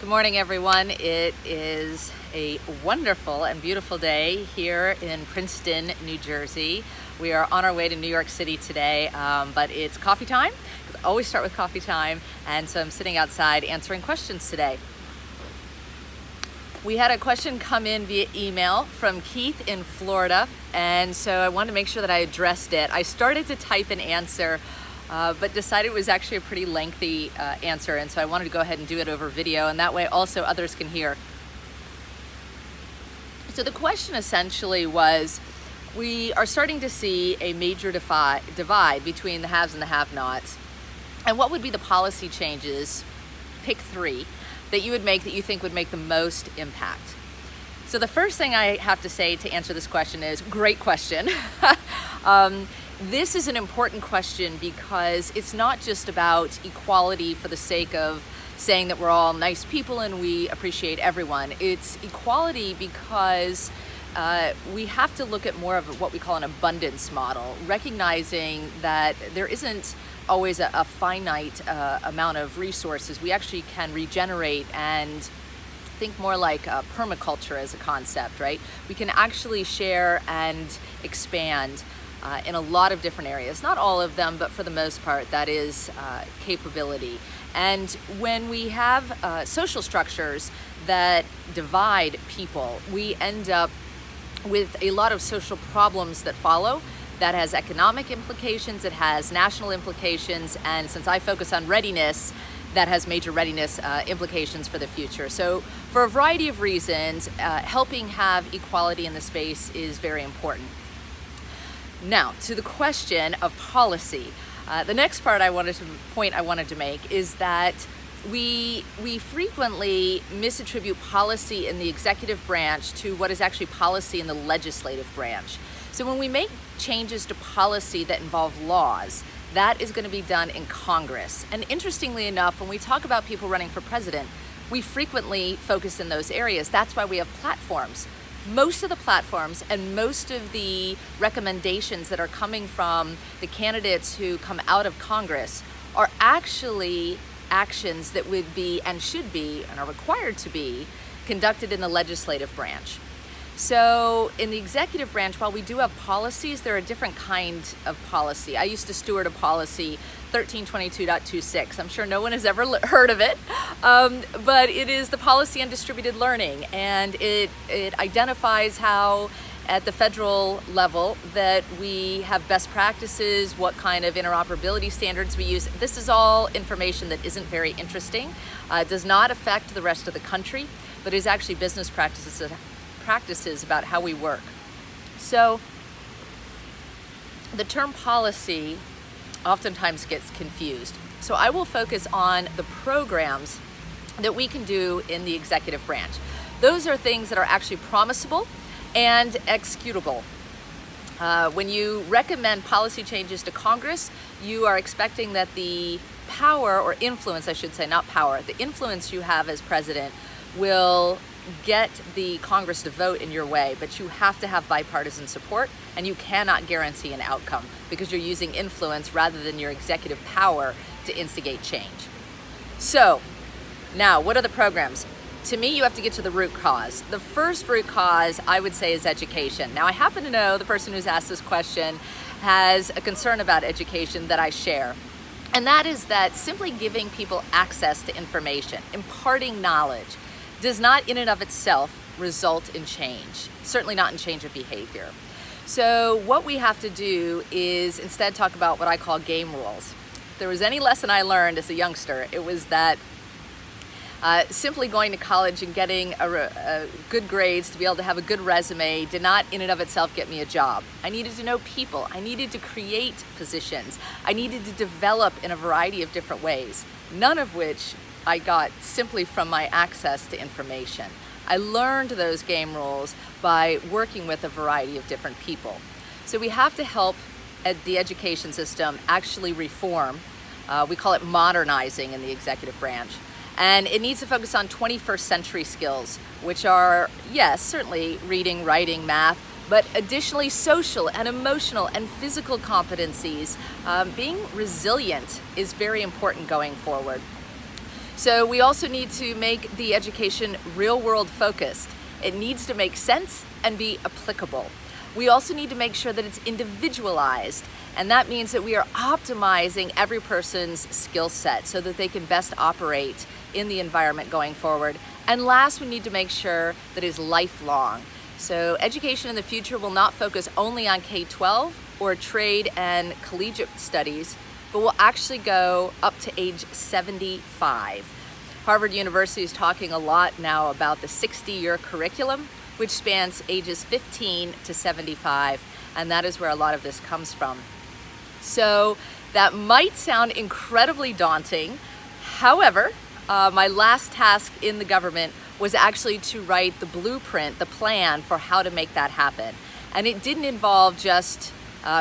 Good morning, everyone. It is a wonderful and beautiful day here in Princeton, New Jersey. We are on our way to New York City today, but it's coffee time. I always start with coffee time, and so I'm sitting outside answering questions today. We had a question come in via email from Keith in Florida, and so I wanted to make sure that I addressed it. I started to type an answer, but decided it was actually a pretty lengthy answer, and so I wanted to go ahead and do it over video, and that way also others can hear. So the question essentially was, we are starting to see a major divide between the haves and the have-nots, and what would be the policy changes, pick three, that you would make that you think would make the most impact? So the first thing I have to say to answer this question is, great question. This is an important question because it's not just about equality for the sake of saying that we're all nice people and we appreciate everyone. It's equality because we have to look at more of what we call an abundance model, recognizing that there isn't always a finite amount of resources. We actually can regenerate and think more like permaculture as a concept, right? We can actually share and expand in a lot of different areas, not all of them, but for the most part, that is capability. And when we have social structures that divide people, we end up with a lot of social problems that follow. That has economic implications, it has national implications, and since I focus on readiness, that has major readiness implications for the future. So for a variety of reasons, helping have equality in the space is very important. Now, to the question of policy. The next point I wanted to make is that we frequently misattribute policy in the executive branch to what is actually policy in the legislative branch. So when we make changes to policy that involve laws, that is going to be done in Congress. And interestingly enough, when we talk about people running for president, we frequently focus in those areas. That's why we have platforms. Most of the platforms and most of the recommendations that are coming from the candidates who come out of Congress are actually actions that would be and should be and are required to be conducted in the legislative branch. So in the executive branch, while we do have policies, there are different kinds of policy. I used to steward a policy, 1322.26. I'm sure no one has ever heard of it, but it is the policy on distributed learning, and it identifies how at the federal level that we have best practices, what kind of interoperability standards we use. This is all information that isn't very interesting, does not affect the rest of the country, but is actually business practices about how we work. So the term policy oftentimes gets confused. So I will focus on the programs that we can do in the executive branch. Those are things that are actually promisable and executable. When you recommend policy changes to Congress, you are expecting that the power, or influence I should say, not power, the influence you have as president will get the Congress to vote in your way, but you have to have bipartisan support, and you cannot guarantee an outcome because you're using influence rather than your executive power to instigate change. So now, what are the programs? To me, you have to get to the root cause. The first root cause, I would say, is education. Now, I happen to know the person who's asked this question has a concern about education that I share. And that is that simply giving people access to information, imparting knowledge, does not in and of itself result in change, certainly not in change of behavior. So what we have to do is instead talk about what I call game rules. If there was any lesson I learned as a youngster, it was that simply going to college and getting good grades to be able to have a good resume did not in and of itself get me a job. I needed to know people. I needed to create positions. I needed to develop in a variety of different ways, none of which I got simply from my access to information. I learned those game rules by working with a variety of different people. So we have to help the education system actually reform. We call it modernizing in the executive branch. And it needs to focus on 21st century skills, which are, yes, certainly reading, writing, math, but additionally social and emotional and physical competencies. Being resilient is very important going forward. So we also need to make the education real-world focused. It needs to make sense and be applicable. We also need to make sure that it's individualized, and that means that we are optimizing every person's skill set so that they can best operate in the environment going forward. And last, we need to make sure that it is lifelong. So education in the future will not focus only on K-12 or trade and collegiate studies, but will actually go up to age 75. Harvard University is talking a lot now about the 60-year curriculum, which spans ages 15 to 75, and that is where a lot of this comes from. So that might sound incredibly daunting. However, my last task in the government was actually to write the blueprint, the plan for how to make that happen. And it didn't involve just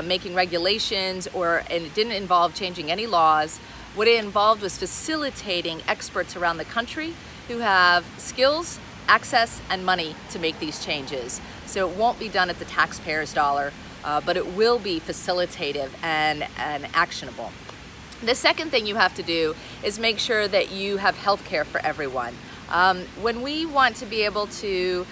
making regulations, and it didn't involve changing any laws. What it involved was facilitating experts around the country who have skills, access, and money to make these changes. So it won't be done at the taxpayer's dollar, but it will be facilitative and actionable. The second thing you have to do is make sure that you have health care for everyone. When we want to be able to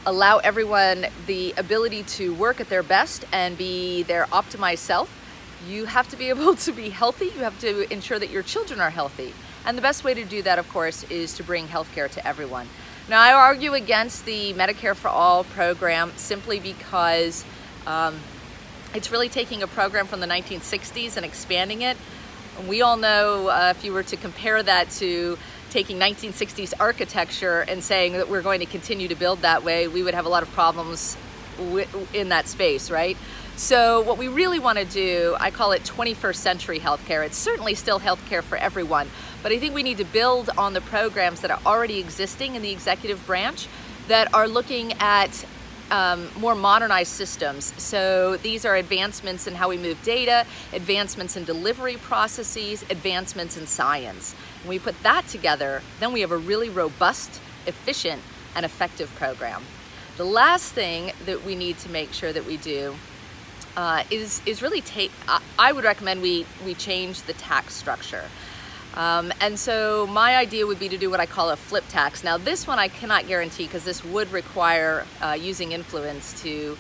allow everyone the ability to work at their best and be their optimized self, you have to be able to be healthy. You have to ensure that your children are healthy. And the best way to do that, of course, is to bring health care to everyone. Now, I argue against the Medicare for All program simply because it's really taking a program from the 1960s and expanding it. We all know if you were to compare that to taking 1960s architecture and saying that we're going to continue to build that way, we would have a lot of problems in that space, right? So what we really want to do, I call it 21st century healthcare. It's certainly still healthcare for everyone, but I think we need to build on the programs that are already existing in the executive branch that are looking at more modernized systems. So these are advancements in how we move data, advancements in delivery processes, advancements in science. When we put that together, then we have a really robust, efficient, and effective program. The last thing that we need to make sure that we do is really I would recommend we change the tax structure. And so my idea would be to do what I call a flip tax. Now this one I cannot guarantee because this would require using influence to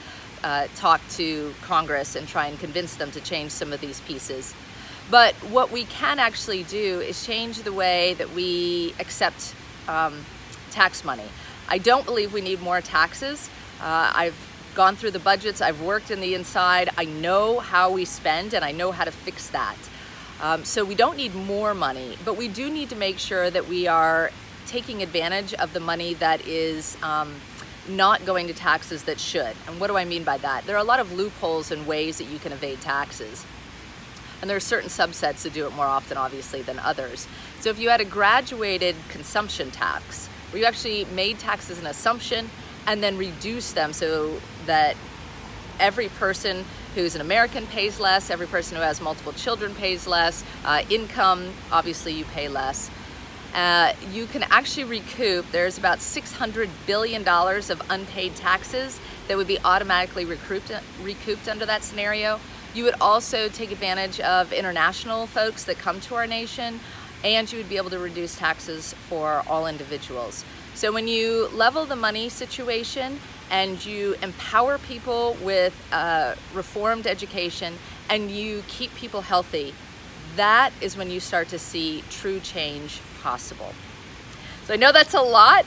talk to Congress and try and convince them to change some of these pieces. But what we can actually do is change the way that we accept tax money. I don't believe we need more taxes. I've gone through the budgets, I've worked in the inside, I know how we spend and I know how to fix that. So we don't need more money, but we do need to make sure that we are taking advantage of the money that is not going to taxes that should. And what do I mean by that? There are a lot of loopholes and ways that you can evade taxes. And there are certain subsets that do it more often, obviously, than others. So if you had a graduated consumption tax, where you actually made taxes an assumption and then reduced them so that every person who's an American pays less, every person who has multiple children pays less, income, obviously you pay less. You can actually recoup, there's about $600 billion of unpaid taxes that would be automatically recouped under that scenario. You would also take advantage of international folks that come to our nation, and you would be able to reduce taxes for all individuals. So when you level the money situation and you empower people with reformed education and you keep people healthy, that is when you start to see true change possible. So I know that's a lot,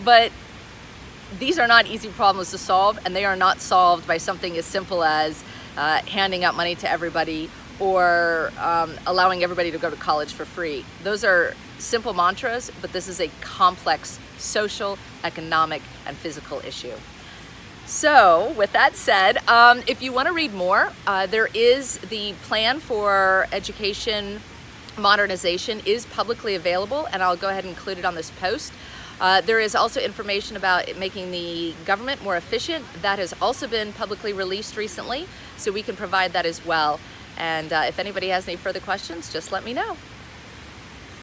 but these are not easy problems to solve, and they are not solved by something as simple as handing out money to everybody or allowing everybody to go to college for free. Those are simple mantras, but this is a complex social, economic, and physical issue. So with that said, if you want to read more, there is the plan for education modernization is publicly available, and I'll go ahead and include it on this post. There is also information about making the government more efficient. That has also been publicly released recently, so we can provide that as well. And if anybody has any further questions, just let me know.